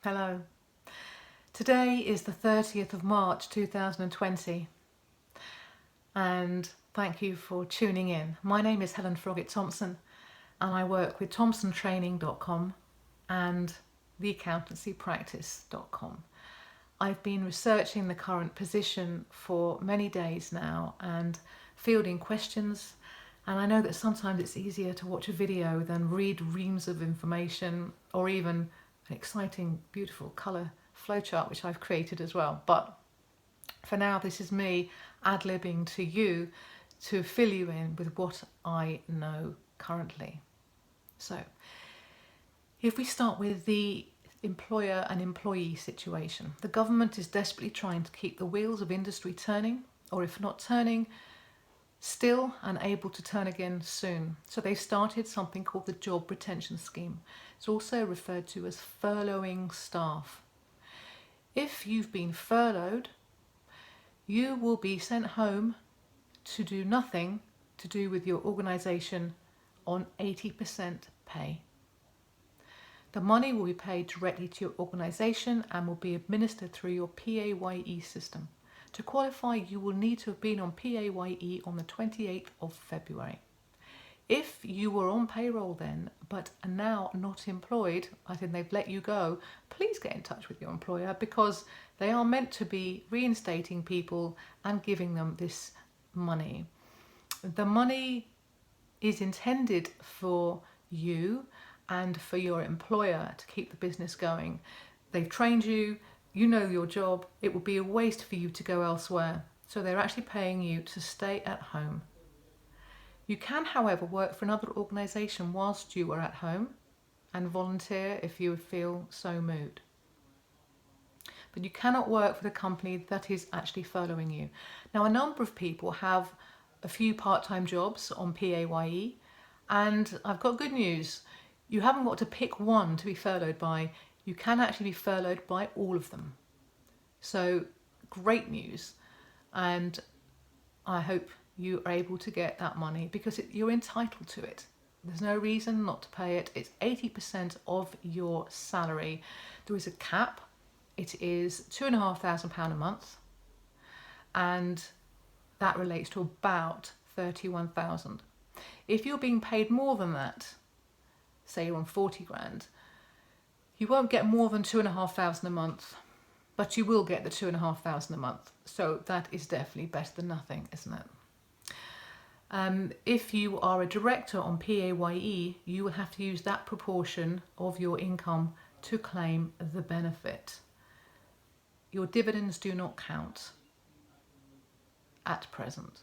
Hello. Today is the 30th of March 2020 and thank you for tuning in. My name is Helen Thompson and I work with thompsontraining.com and theaccountancypractice.com. I've been researching the current position for many days now and fielding questions, and I know that sometimes it's easier to watch a video than read reams of information or even an exciting, beautiful colour flowchart which I've created as well. But for now, this is me ad-libbing to you to fill you in with what I know currently. So, if we start with the employer and employee situation, the government is desperately trying to keep the wheels of industry turning, or if not turning, still and able to turn again soon. So they started something called the Job Retention Scheme. It's also referred to as furloughing staff. If you've been furloughed, you will be sent home to do nothing to do with your organisation on 80% pay. The money will be paid directly to your organisation and will be administered through your PAYE system. To qualify, you will need to have been on PAYE on the 28th of February. If you were on payroll then, but are now not employed, I think they've let you go, please get in touch with your employer, because they are meant to be reinstating people and giving them this money. The money is intended for you and for your employer to keep the business going. They've trained you, you know your job, it would be a waste for you to go elsewhere. So they're actually paying you to stay at home. You can, however, work for another organisation whilst you are at home and volunteer if you feel so moved. But you cannot work for the company that is actually furloughing you. Now, a number of people have a few part-time jobs on PAYE, and I've got good news. You haven't got to pick one to be furloughed by. You can actually be furloughed by all of them. So great news, and I hope you are able to get that money because you're entitled to it. There's no reason not to pay it. It's 80% of your salary. There is a cap. It is £2,500 a month, and that relates to about 31,000. If you're being paid more than that, say you're on 40 grand, you won't get more than 2,500 a month, but you will get the 2,500 a month. So that is definitely better than nothing, isn't it? If you are a director on PAYE, you will have to use that proportion of your income to claim the benefit. Your dividends do not count at present.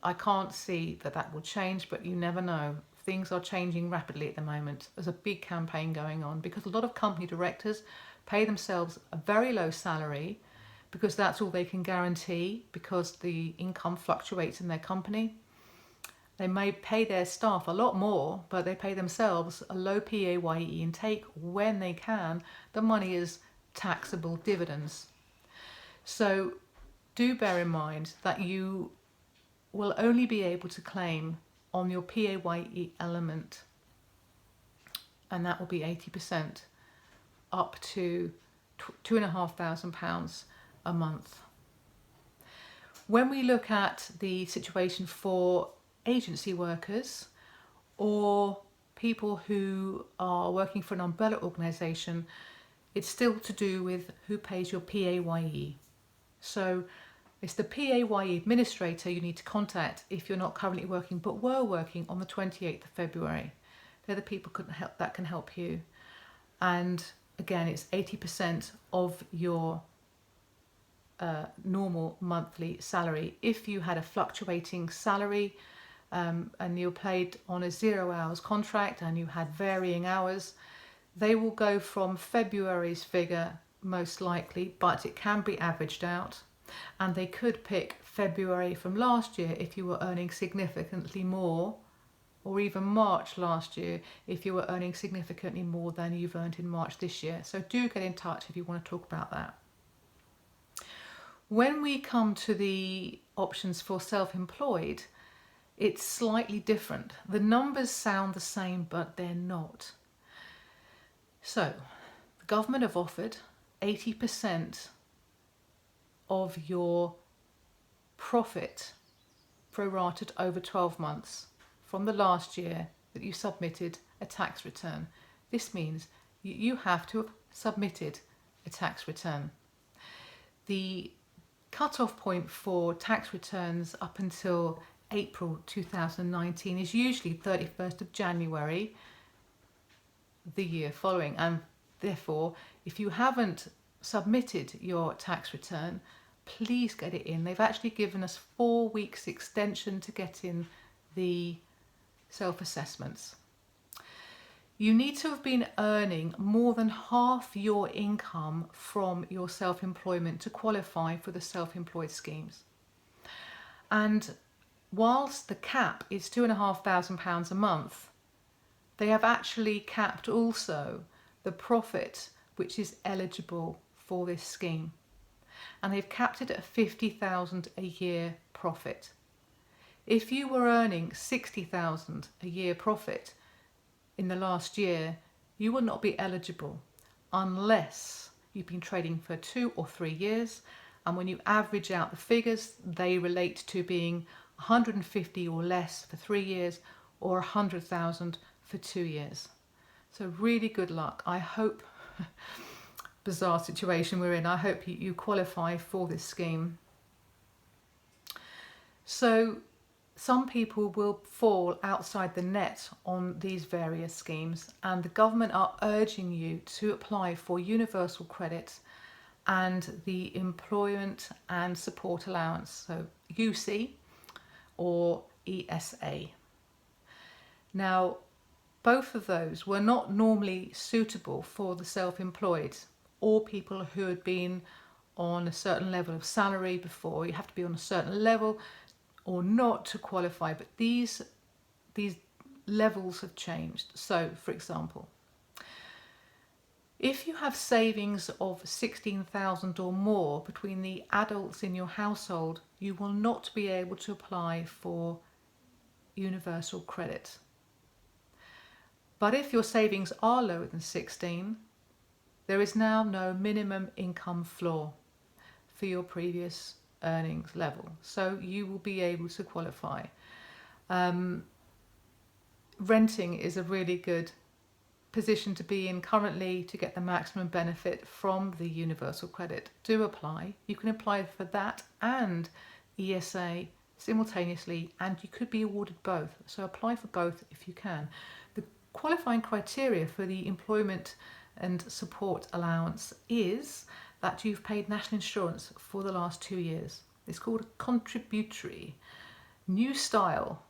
I can't see that that will change, but you never know. Things are changing rapidly at the moment. There's a big campaign going on because a lot of company directors pay themselves a very low salary because that's all they can guarantee, because the income fluctuates in their company. They may pay their staff a lot more, but they pay themselves a low PAYE and take, when they can, the money as taxable dividends. So do bear in mind that you will only be able to claim on your PAYE element, and that will be 80% up to £2,500 a month. When we look at the situation for agency workers or people who are working for an umbrella organisation, it's still to do with who pays your PAYE. So it's the PAYE administrator you need to contact if you're not currently working but were working on the 28th of February. They're the people that can help you. And again, it's 80% of your normal monthly salary. If you had a fluctuating salary and you're paid on a 0 hours contract and you had varying hours, they will go from February's figure most likely, but it can be averaged out. And they could pick February from last year if you were earning significantly more, or even March last year if you were earning significantly more than you've earned in March this year. So do get in touch if you want to talk about that. When we come to the options for self-employed, it's slightly different. The numbers sound the same, but they're not. So the government have offered 80% of your profit prorated over 12 months from the last year that you submitted a tax return. This means you have to have submitted a tax return. The cut-off point for tax returns up until April 2019 is usually 31st of January the year following, and therefore if you haven't submitted your tax return, please get it in. They've actually given us 4 weeks extension to get in the self-assessments. You need to have been earning more than half your income from your self-employment to qualify for the self-employed schemes. And whilst the cap is £2,500 a month, they have actually capped also the profit which is eligible for this scheme. And they've capped it at £50,000 a year profit. If you were earning £60,000 a year profit in the last year, you will not be eligible unless you've been trading for 2 or 3 years, and when you average out the figures, they relate to being 150 or less for 3 years or 100,000 for 2 years. So really good luck. I hope, bizarre situation we're in, I hope you qualify for this scheme. So some people will fall outside the net on these various schemes, and the government are urging you to apply for universal credit and the employment and support allowance, so UC or ESA. Now, both of those were not normally suitable for the self-employed or people who had been on a certain level of salary before. You have to be on a certain level or not to qualify, but these levels have changed. So, for example, if you have savings of 16,000 or more between the adults in your household, you will not be able to apply for universal credit. But if your savings are lower than 16, there is now no minimum income floor for your previous earnings level, so you will be able to qualify. Renting is a really good position to be in currently to get the maximum benefit from the universal credit. Do apply. You can apply for that and ESA simultaneously, and you could be awarded both, so apply for both if you can. The qualifying criteria for the employment and support allowance is that you've paid national insurance for the last 2 years. It's called a contributory new style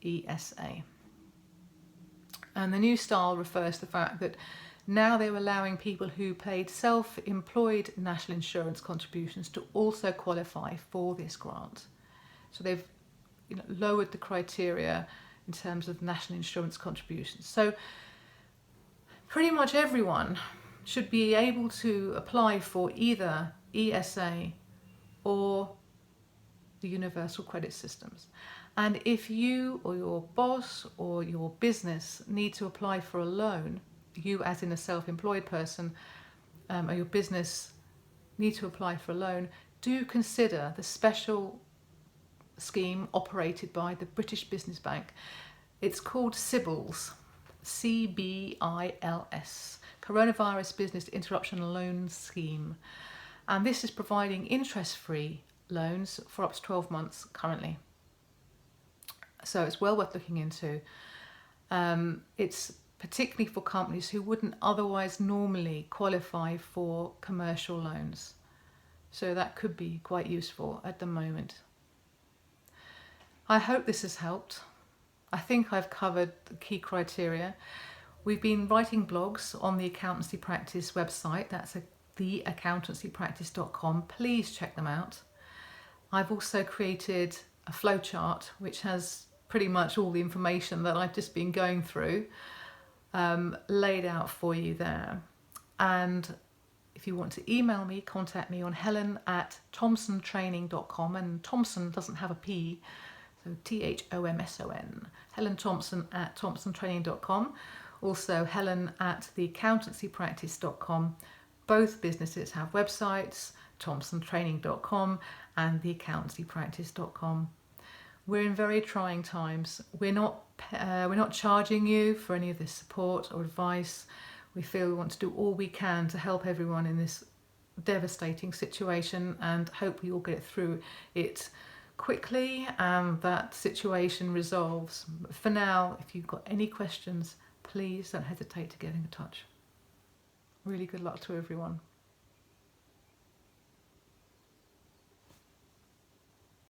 ESA. And the new style refers to the fact that now they're allowing people who paid self-employed national insurance contributions to also qualify for this grant. So they've lowered the criteria in terms of national insurance contributions. So pretty much everyone should be able to apply for either ESA or the universal credit systems. And if you or your boss or your business need to apply for a loan, you as in a self-employed person or your business need to apply for a loan, do consider the special scheme operated by the British Business Bank. It's called CBILS, CBILS, Coronavirus Business Interruption Loan Scheme. And this is providing interest-free loans for up to 12 months currently. So it's well worth looking into. It's particularly for companies who wouldn't otherwise normally qualify for commercial loans. So that could be quite useful at the moment. I hope this has helped. I think I've covered the key criteria. We've been writing blogs on the Accountancy Practice website. That's theaccountancypractice.com. Please check them out. I've also created a flowchart which has pretty much all the information that I've just been going through laid out for you there. And if you want to email me, contact me on helen@thomsontraining.com, and Thomson doesn't have a P, so THOMSON, Helen Thompson@thomsontraining.com, Also Helen at theaccountancypractice.com. Both businesses have websites, thompsontraining.com and theaccountancypractice.com. We're in very trying times. We're not charging you for any of this support or advice. We feel we want to do all we can to help everyone in this devastating situation and hope we all get through it quickly and that situation resolves. For now, if you've got any questions, please don't hesitate to get in touch. Really good luck to everyone.